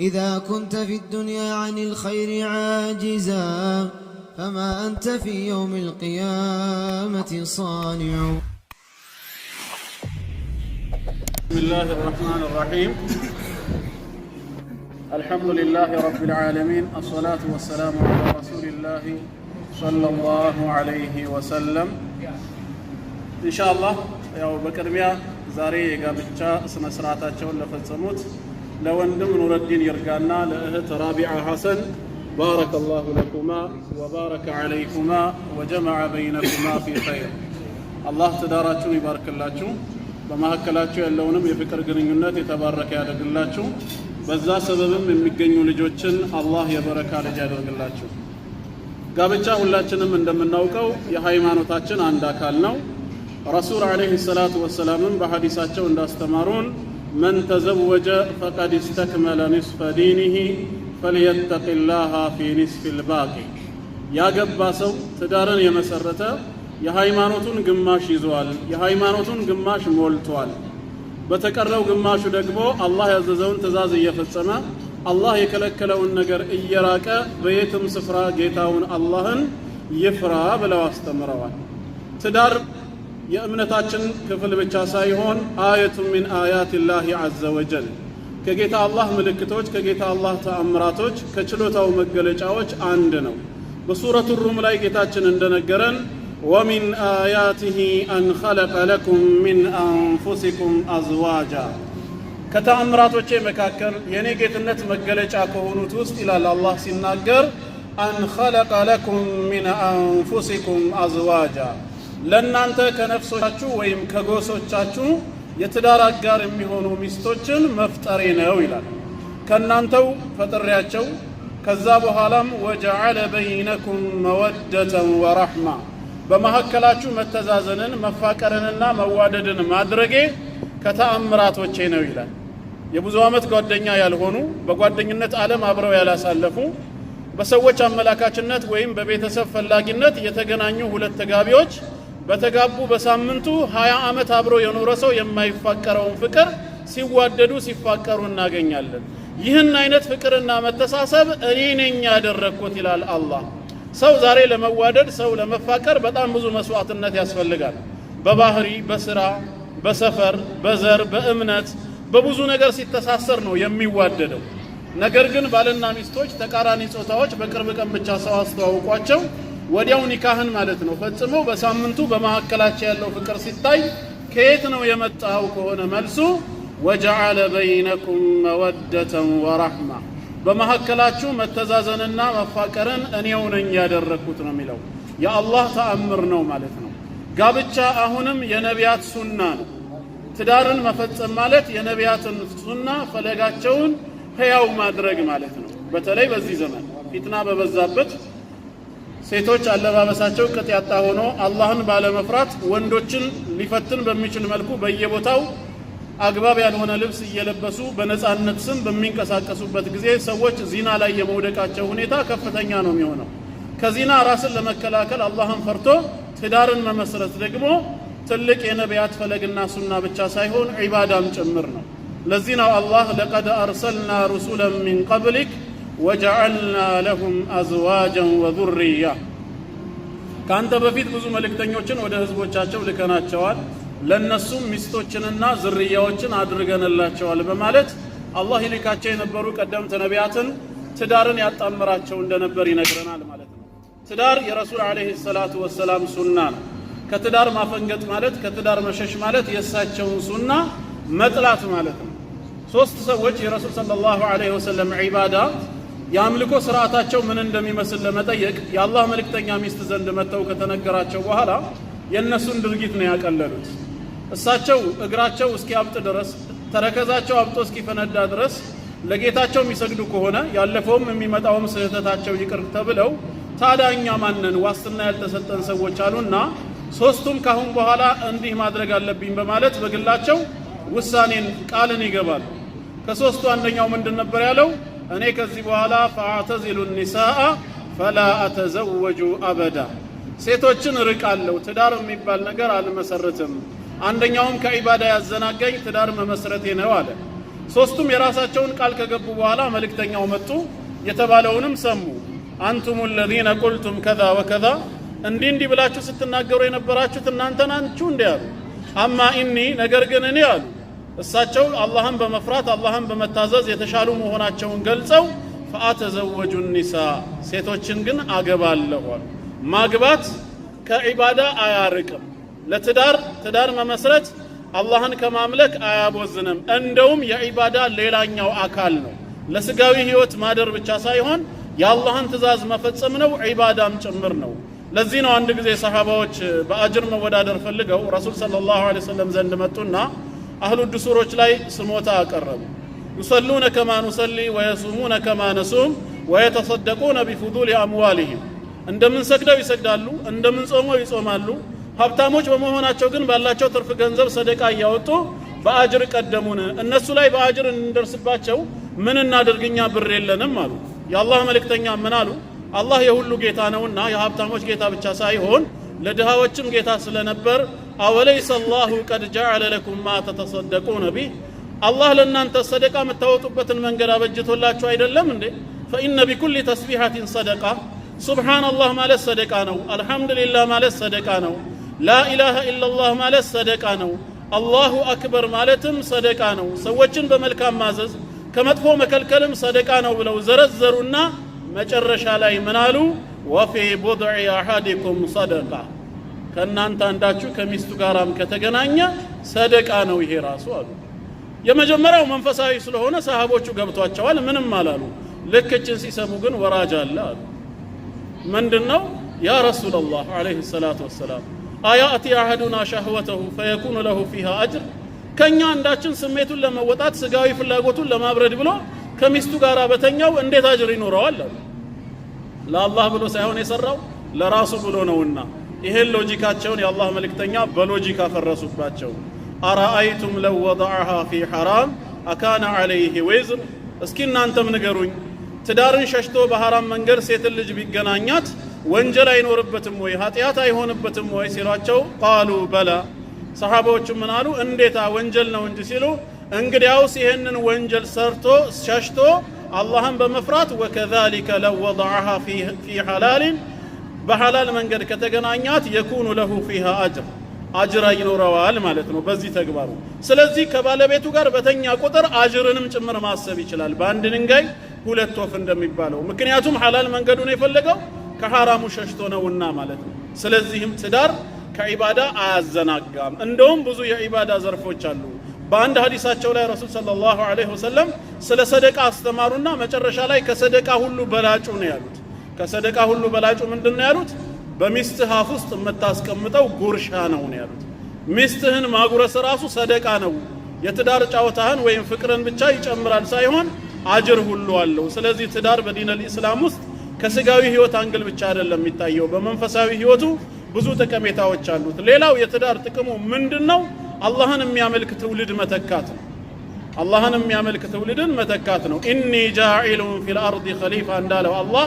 إذا كنت في الدنيا عن الخير عاجزا فما أنت في يوم القيامة صانع. بسم الله الرحمن الرحيم. الحمد لله رب العالمين، الصلاة والسلام على رسول الله صلى الله عليه وسلم. إن شاء الله ያው በቅድሚያ ዛሬ የጋብቻ ስነ ስርዓታቸውን ለፈጸሙት ለወንድም ኑረዲን ይርጋና ለእህት ራቢዓ ሐሰን بارك الله لكما وبارك عليكما وجمع بينكما في خير. الله تداراتكم يبارك لكم በማከላችሁ ያለውንም የፍቅር ግንኙነት የተባረከ ያደርግላችሁ። በዛ ሰበብም የሚገኙ ልጆችን አላህ የበረካ ልጅ ያደርግላችሁ። ጋብቻ ሁላችንም እንደምናውቀው የሃይማኖታችን አንድ አካል ነው። ረሱል አለይሂ ሰላቱ ወሰላም በሐዲሳቸው እንዳስተማሩን من تزوج فقد استكمل نصف دينه فليتق الله في نصف الباقي. ያገባ ሰው ትዳርን የመሰረተ የሃይማኖቱን ግማሽ ይዟል፣ የሃይማኖቱን ግማሽ ሞልቷል። በተቀረው ግማሹ ደግሞ አላህ ያዘዘውን ትእዛዝ እየፈጸመ አላህ የከለከለውን ነገር እየራቀ በየትም ስፍራ ጌታውን አላህን ይፍራ ብለው አስተምረዋል። ትዳር የእምነታችን ክፍል ብቻ ሳይሆን አያቱ ሚን አያቲላሂ ዐዘ ወጀል ከጌታ አላህ ምልክቶች፣ ከጌታ አላህ ተአምራቶች፣ ከችሎታው መገለጫዎች አንድ ነው። በሱረቱ ሩም ላይ ጌታችን እንደነገረን ومن آياته أن خلق لكم من أنفسكم أزواجا ከተአምራቶቼ መካከል የኔ ጌትነት መገለጫ ከሆኑት ውስጥ ይላል አላህ ሲናገር أن خلق لكم من أنفسكم أزواجا ለእናንተ ከነፍሶቻችሁ ወይም ከጎሶቻችሁ የትዳር አጋር የሚሆኑ ሚስቶችን መፍጠሬ ነው ይላል። ከእናንተው ፈጥሬያቸው ከዛ በኋላም وجعل بينكم مودة ورحمة በመሐከላችሁ መተዛዘንን መፋቀርንና መዋደድን ማድረጌ ከተአምራቶቼ ነው ይላል። የብዙ ዓመት ጓደኛ ያልሆኑ በጓደኝነት ዓለም አብረው ያላሳለፉ በሰዎች አመላካችነት ወይም በቤተሰብ ፈላጊነት የተገናኙ ሁለት ተጋቢዎች በተጋቡ በሳምንቱ 20 ዓመት አብረው የኖረ ሰው የማይፋቀረውን ፍቅር ሲዋደዱ ሲፋቀሩ እናገኛለን። ይህን አይነት ፍቅርና መተሳሰብ እኔ ነኝ ያደረኩት ይላል አላህ። ሰው ዛሬ ለመዋደድ ሰው ለመፋቀር በጣም ብዙ መስዋዕትነት ያስፈልጋል። በባህሪ፣ በስራ፣ በሰፈር፣ በዘር፣ በእምነት በብዙ ነገር ሲተሳሰር ነው የሚዋደደው። ነገር ግን ባልና ሚስቶች ተቃራኒ ጾታዎች በቅርብ ቀን ብቻ ሰው አስተዋውቋቸው ወዲያው ኒካህን ማለት ነው ፈጽመው በሳምንቱ በመሐከላቸው ያለው ፍቅር ሲታይ ከየት ነው የመጣው ከሆነ መልሱ وجعل بينكم مودة ورحمة በመሐከላችሁ መተዛዘንና መፋቀርን እኔው ነኝ ያደረኩት ነው የሚለው የአላህ ተአምር ነው ማለት ነው። ጋብቻ አሁንም የነቢያት ሱና ነው። ትዳርን መፈጸም ማለት የነቢያትን ሱና ፈለጋቸውን ህያው ማድረግ ማለት ነው። በተለይ በዚህ ዘመን ፊትና በበዛበት ሴቶች አለባበሳቸው ቅጥ ያጣ ሆኖ አላህን ባለመፍራት ወንዶችን ሊፈትን በሚችል መልኩ በየቦታው አግባብ ያልሆነ ልብስ እየለበሱ በነጻነት ስም በሚንቀሳቀሱበት ጊዜ ሰዎች ዚና ላይ የመውደቃቸው ሁኔታ ከፍተኛ ነው የሚሆነው። ከዚና ራስን ለመከላከል አላህን ፈርቶ ትዳርን መመስረት ደግሞ ትልቅ የነቢያት ፈለግና ሱና ብቻ ሳይሆን ዒባዳም ጭምር ነው። ለዚህ ነው አላህ ለቀድ አርሰልና ሩሱለን ሚን ቀብሊክ ወጀዐልና ለሁም አዝዋጀን ወዙርያ ከአንተ በፊት ብዙ መልእክተኞችን ወደ ህዝቦቻቸው ልከናቸዋል ለነሱም ሚስቶችንና ዝርያዎችን አድርገንላቸዋል በማለት አላህ ይልካቸው የነበሩ ቀደምት ነቢያትን ትዳርን ያጣምራቸው እንደነበር ይነግረናል ማለት ነው። ትዳር የረሱል አለይሂ ሰላቱ ወሰላም ሱና ነው። ከትዳር ማፈንገጥ ማለት ከትዳር መሸሽ ማለት የእሳቸውን ሱና መጥላት ማለት ነው። ሶስት ሰዎች የረሱል ሰለላሁ ዐለይሂ ወሰለም ዒባዳ የአምልኮ ስርዓታቸው ምን እንደሚመስል ለመጠየቅ የአላህ መልእክተኛ ሚስት ዘንድ መጥተው ከተነገራቸው በኋላ የእነሱን ድርጊት ነው ያቀለሉት። እሳቸው እግራቸው እስኪያብጥ ድረስ ተረከዛቸው አብጦ እስኪፈነዳ ድረስ ለጌታቸው የሚሰግዱ ከሆነ ያለፈውም የሚመጣውም ስህተታቸው ይቅር ተብለው ታዳኛ ማነን ዋስትና ያልተሰጠን ሰዎች አሉና ሶስቱም ካሁን በኋላ እንዲህ ማድረግ አለብኝ በማለት በግላቸው ውሳኔን ቃልን ይገባሉ። ከሶስቱ አንደኛው ምንድን ነበር ያለው? እኔ ከዚህ በኋላ ፈአተዚሉ النساء فلا اتزوج ابدا ሴቶችን ርቃለሁ፣ ትዳር የሚባል ነገር አልመሰረትም። አንደኛውም ከዒባዳ ያዘናጋኝ ትዳር መመስረቴ ነው አለ። ሶስቱም የራሳቸውን ቃል ከገቡ በኋላ መልእክተኛው መጡ የተባለውንም ሰሙ አንቱም الذين قلتم كذا وكذا እንዲህ ብላችሁ ስትናገሩ የነበራችሁት እናንተ ናችሁ እንዴ አሉ አማ ኢኒ ነገር ግን እኔ አሉ እሳቸው አላህን በመፍራት አላህን በመታዘዝ የተሻሉ መሆናቸውን ገልጸው ፈአተዘወጁ النساء ሴቶችን ግን አገባለሁ ማግባት ከዒባዳ አያርቅም ለትዳር መመስረት አላህን ከማምለክ አያቦዝንም እንደውም የዒባዳ ሌላኛው አካል ነው ለስጋዊ ህይወት ማደር ብቻ ሳይሆን የአላህን ትእዛዝ መፈጸም ነው ዒባዳም ጭምር ነው ለዚህ ነው አንድ ጊዜ ሰሃባዎች በአጅር መወዳደር ፈልገው ረሱል ሰለላሁ ዐለይሂ ወሰለም ዘንድ መጡና አህሉ ድሱሮች ላይ ስሞታ አቀረቡ يصلون كما نصلي ويصومون كما نصوم ويتصدقون بفضول اموالهم እንደምን ሰግደው ይሰግዳሉ እንደምን ጾመው ይጾማሉ ሀብታሞች በመሆናቸው ግን ባላቸው ትርፍ ገንዘብ ሰደቃ ያወጡ በአጅር ቀደሙን እነሱ ላይ በአጅር እንደርስባቸው ምን እናድርግኛ ብር የለንም አሉ የአላህ መልእክተኛ ምን አሉ አላህ የሁሉ ጌታ ነውና የሀብታሞች ጌታ ብቻ ሳይሆን ለድሃዎችም ጌታ ስለነበር አወለይሰ አላሁ ቀድ ጀዐለ ለኩም ማ ተተሰደቁነ ቢህ አላህ ለእናንተ ሰደቃ የምታወጡበትን መንገድ አበጅቶላችሁ አይደለም እንዴ فإن بكل تسبيحة صدقة سبحان الله ማለት ሰደቃ ነው አልহামዱሊላህ ማለት ሰደቃ ነው لا إله إلا الله ማለት ሰደቃ ነው አላሁ አክበር ማለትም ሰደቃ ነው ሰዎችን በመልካም ማዘዝ ከመጥፎ መከልከልም ሰደቃ ነው ብለው ዘረዘሩና መጨረሻ ላይ ምናሉ وفي بضع أحدكم صدقة ከናንተ አንዳችሁ ከሚስቱ ጋራም ከተገናኘ ሰደቃ ነው ይሄ ራሱ አሉ የመጀመሪያው መንፈሳዊ ስለሆነ ሰሃቦቹ ገብቷቸዋል ምንም አላሉ ለከችን ሲሰሙ ግን ወራጅ አለ አሉ ምንድነው ያ ረሱላህ አለይሂ ሰላቱ ወሰለም አያቲ አሐዱና ሸህወተሁ فيكون له فيها اجر ከኛ አንዳችን ስሜቱን ለመወጣት ስጋዊ ፍላጎቱን ለማብረድ ብሎ ከሚስቱ ጋራ በተኛው እንዴት አጅር ይኖረዋል አሉ ለአላህ ብሎ ሳይሆን የሰራው ለራሱ ብሎ ነውና ይሄን ሎጂካቸውን የአላህ መልእክተኛ በሎጂካ ፈረሱባቸው አራአይቱም ለው ወضعها في حرام አካነ عليه وزر እስኪ እናንተም ንገሩኝ ትዳርን ሸሽቶ በሐራም መንገድ ሴት ልጅ ቢገናኛት ወንጀል አይኖርበትም ወይ ኃጢያት አይሆንበትም ወይ ሲሏቸው ቃሉ በላ ሰሃባዎቹ ምን አሉ እንዴታ ወንጀል ነው እንጂ ሲሉ እንግዲያውስ ይሄንን ወንጀል ሰርቶ ሸሽቶ አላህን በመፍራት ወከذلك لو وضعها في حلال በሐላል መንገድ ከተገናኛት يكون له فيها اجر አጅር ይኖረዋል ማለት ነው በዚህ ተግባሩ ስለዚህ ከባለቤቱ ጋር በተኛ ቁጥር አጅርንም ጭምር ማሰብ ይችላል በአንድ ድንጋይ ሁለት ወፍ እንደሚባለው ምክንያቱም ሐላል መንገዱን የፈለገው ከሐራሙ ሸሽቶ ነውና ማለት ነው ስለዚህም ትዳር ከዒባዳ አያዘናጋም እንደውም ብዙ የዒባዳ ዘርፎች አሉ በአንድ ሐዲሳቸው ላይ ረሱል ሰለላሁ ዐለይሂ ወሰለም ስለ ሰደቃ አስተማሩና መጨረሻ ላይ ከሰደቃ ሁሉ በላጩ ነው ያሉት ከሰደቃ ሁሉ በላጩ ምንድነው ያሉት በሚስትህ አፍ ውስጥ የምታስቀምጠው ጉርሻ ነው ያሉት ሚስትህን ማጉረስ ራሱ ሰደቃ ነው የትዳር ጫወታህን ወይም ፍቅርን ብቻ ይጨምራል ሳይሆን አጅር ሁሉ አለው ስለዚህ ትዳር በዲነል ኢስላም ውስጥ ከስጋዊ ህይወት አንግል ብቻ አይደለም የሚታየው በመንፈሳዊ ህይወቱ ብዙ ጠቀሜታዎች አሉት ሌላው የትዳር ጥቅሙ ምንድነው አላህን የሚያመልክ ትውልድ መተካት ነው አላህን የሚያመልክ ትውልድን መተካት ነው ኢኒ ጃኢሉን ፊል አርዲ ኸሊፋ እንዳለው አላህ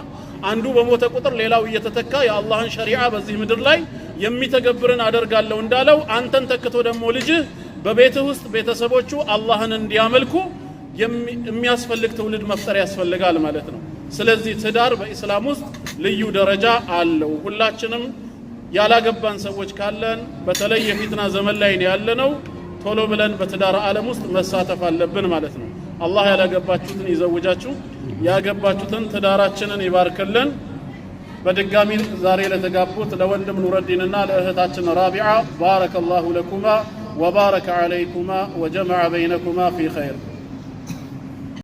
አንዱ በሞተ ቁጥር ሌላው እየተተካ የአላህን ሸሪዓ በዚህ ምድር ላይ የሚተገብርን አደርጋለሁ እንዳለው አንተን ተክቶ ደግሞ ልጅህ በቤትህ ውስጥ ቤተሰቦቹ አላህን እንዲያመልኩ የሚያስፈልግ ትውልድ መፍጠር ያስፈልጋል ማለት ነው ስለዚህ ትዳር በእስላም ውስጥ ልዩ ደረጃ አለው ሁላችንም ያላገባን ሰዎች ካለን በተለይ የፊትና ዘመን ላይ ያለነው ቶሎ ብለን በትዳር ዓለም ውስጥ መሳተፍ አለብን ማለት ነው አላህ ያላገባችሁትን ይዘውጃችሁ ያገባችሁትን ትዳራችንን ይባርክልን በድጋሚ ዛሬ ለተጋቡት ለወንድም ኑረዲንና ለእህታችን ራቢዓ ባረከላሁ ለኩማ وبارك عليكما وجمع بينكما في خير